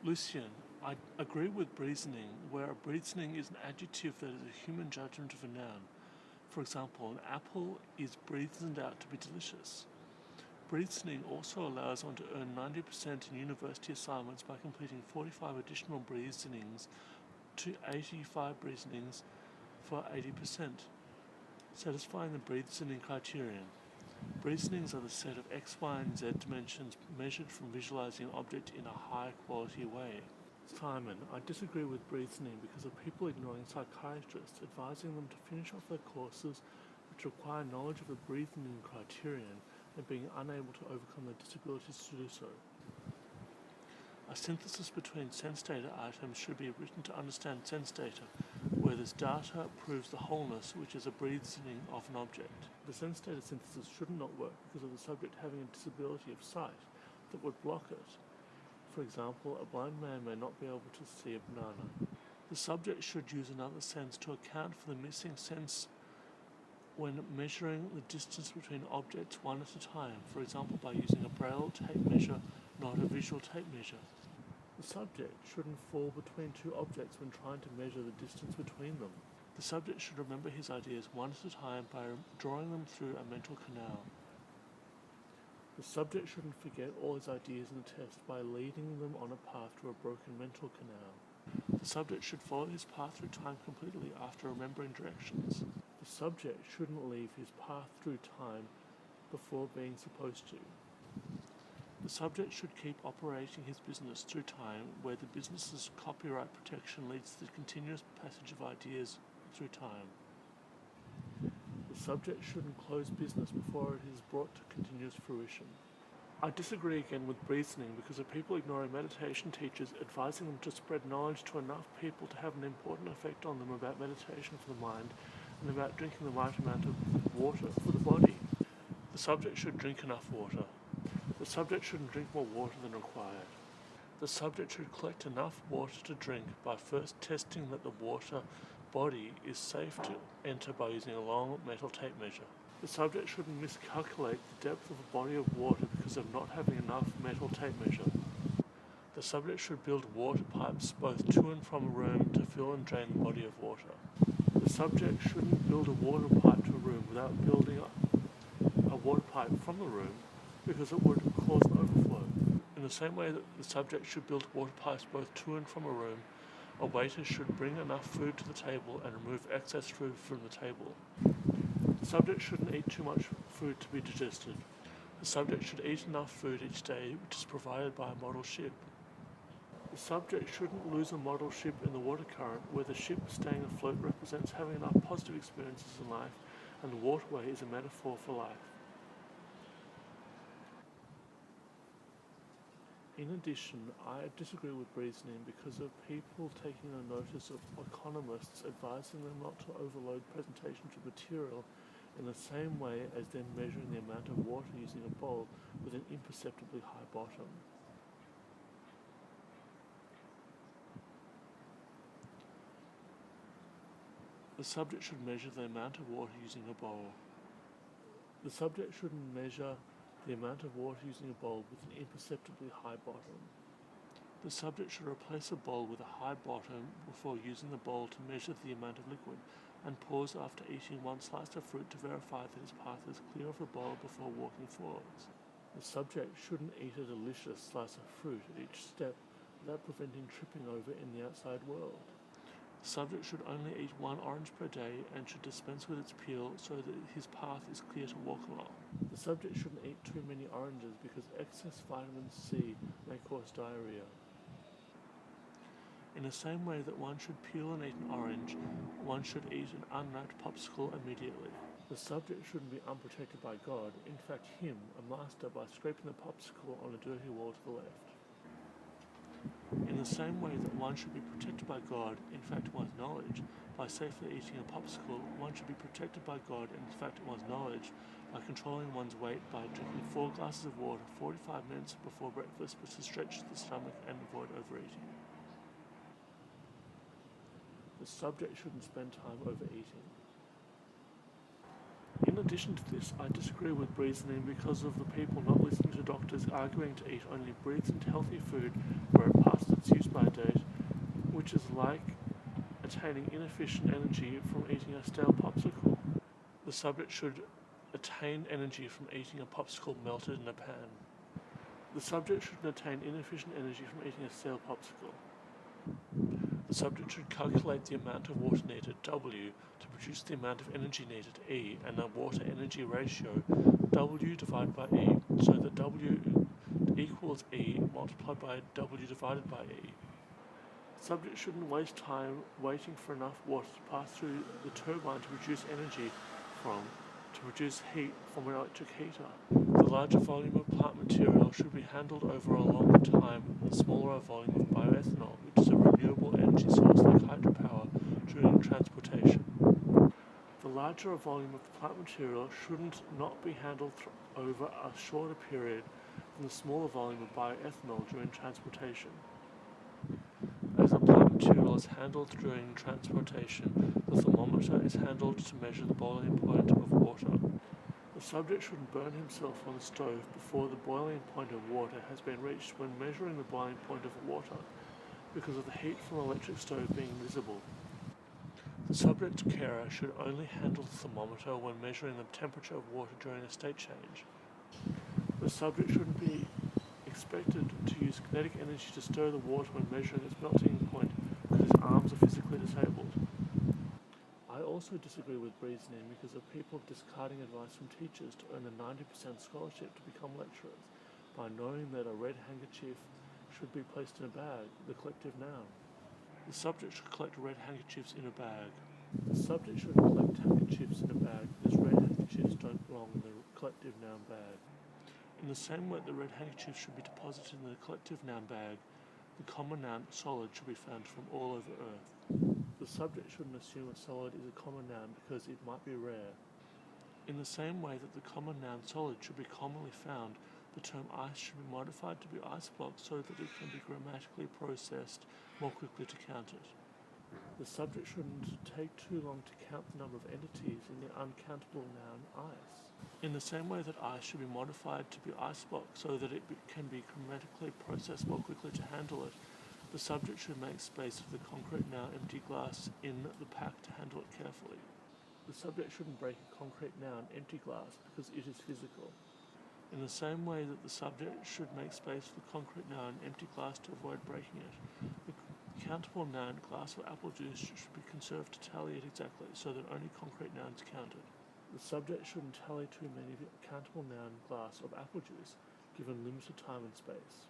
Lucian, I agree with breathing, where a breathing is an adjective that is a human judgment of a noun. For example, an apple is breathed out to be delicious. Breathing also allows one to earn 90% in university assignments by completing 45 additional breathings to 85 breathings for 80%, satisfying the breathing criterion. Breathings are the set of x, y, and z dimensions measured from visualizing an object in a high-quality way. Simon, I disagree with breathing because of people ignoring psychiatrists, advising them to finish off their courses which require knowledge of the breathing criterion and being unable to overcome their disabilities to do so. A synthesis between sense data items should be written to understand sense data, where this data proves the wholeness, which is a breathing of an object. The sense data synthesis should not work because of the subject having a disability of sight that would block it. For example, a blind man may not be able to see a banana. The subject should use another sense to account for the missing sense when measuring the distance between objects one at a time, for example by using a braille tape measure, not a visual tape measure. The subject shouldn't fall between two objects when trying to measure the distance between them. The subject should remember his ideas one at a time by drawing them through a mental canal. The subject shouldn't forget all his ideas in the test by leading them on a path to a broken mental canal. The subject should follow his path through time completely after remembering directions. The subject shouldn't leave his path through time before being supposed to. The subject should keep operating his business through time where the business's copyright protection leads to the continuous passage of ideas through time. The subject shouldn't close business before it is brought to continuous fruition. I disagree again with breathing because of people ignoring meditation teachers, advising them to spread knowledge to enough people to have an important effect on them about meditation for the mind and about drinking the right amount of water for the body. The subject should drink enough water. The subject shouldn't drink more water than required. The subject should collect enough water to drink by first testing that the water body is safe to enter by using a long metal tape measure. The subject shouldn't miscalculate the depth of a body of water because of not having enough metal tape measure. The subject should build water pipes both to and from a room to fill and drain the body of water. The subject shouldn't build a water pipe to a room without building a water pipe from the room because it would cause an overflow. In the same way that the subject should build water pipes both to and from a room, a waiter should bring enough food to the table and remove excess food from the table. The subject shouldn't eat too much food to be digested. The subject should eat enough food each day, which is provided by a model ship. The subject shouldn't lose a model ship in the water current, where the ship staying afloat represents having enough positive experiences in life, and the waterway is a metaphor for life. In addition, I disagree with breathing because of people taking a notice of economists advising them not to overload presentations of material in the same way as them measuring the amount of water using a bowl with an imperceptibly high bottom. The subject should measure the amount of water using a bowl. The subject shouldn't measure the amount of water using a bowl with an imperceptibly high bottom. The subject should replace a bowl with a high bottom before using the bowl to measure the amount of liquid, and pause after eating one slice of fruit to verify that his path is clear of the bowl before walking forwards. The subject shouldn't eat a delicious slice of fruit at each step without preventing tripping over in the outside world. The subject should only eat one orange per day and should dispense with its peel so that his path is clear to walk along. The subject shouldn't eat too many oranges because excess vitamin C may cause diarrhea. In the same way that one should peel and eat an orange, one should eat an unwrapped popsicle immediately. The subject shouldn't be unprotected by God, in fact him, a master, by scraping the popsicle on a dirty wall to the left. In the same way that one should be protected by God, in fact one's knowledge, by safely eating a popsicle, one should be protected by God, in fact one's knowledge, by controlling one's weight by drinking 4 glasses of water 45 minutes before breakfast to stretch the stomach and avoid overeating. The subject shouldn't spend time overeating. In addition to this, I disagree with reasoning because of the people not listening to doctors arguing to eat only breathed healthy food where it passes its use-by date, which is like attaining inefficient energy from eating a stale popsicle. The subject should attain energy from eating a popsicle melted in a pan. The subject shouldn't attain inefficient energy from eating a stale popsicle. The subject should calculate the amount of water needed, W, to produce the amount of energy needed, E, and a water energy ratio, W divided by E, so that W equals E multiplied by W divided by E. The subject shouldn't waste time waiting for enough water to pass through the turbine to produce energy to produce heat from an electric heater. The larger volume of plant material should be handled over a longer time than the smaller volume of bioethanol, which is a renewable energy source like hydropower during transportation. The larger a volume of the plant material shouldn't not be handled over a shorter period than the smaller volume of bioethanol during transportation. As the plant material is handled during transportation, the thermometer is handled to measure the boiling point of water. The subject shouldn't burn himself on the stove before the boiling point of water has been reached when measuring the boiling point of water, because of the heat from the electric stove being visible. The subject's carer should only handle the thermometer when measuring the temperature of water during a state change. The subject shouldn't be expected to use kinetic energy to stir the water when measuring its melting point because his arms are physically disabled. I also disagree with reasoning because of people discarding advice from teachers to earn a 90% scholarship to become lecturers by knowing that a red handkerchief should be placed in a bag, the collective noun. The subject should collect red handkerchiefs in a bag. The subject shouldn't collect handkerchiefs in a bag because red handkerchiefs don't belong in the collective noun bag. In the same way the red handkerchief should be deposited in the collective noun bag, the common noun solid should be found from all over Earth. The subject shouldn't assume a solid is a common noun because it might be rare. In the same way that the common noun solid should be commonly found, the term ice should be modified to be ice block so that it can be grammatically processed more quickly to count it. The subject shouldn't take too long to count the number of entities in the uncountable noun ice. In the same way that ice should be modified to be ice block so that it can be grammatically processed more quickly to handle it, the subject should make space for the concrete noun empty glass in the pack to handle it carefully. The subject shouldn't break a concrete noun empty glass because it is physical. In the same way that the subject should make space for the concrete noun empty glass to avoid breaking it, the countable noun glass of apple juice should be conserved to tally it exactly so that only concrete nouns counted. The subject shouldn't tally too many countable noun glass of apple juice given limited time and space.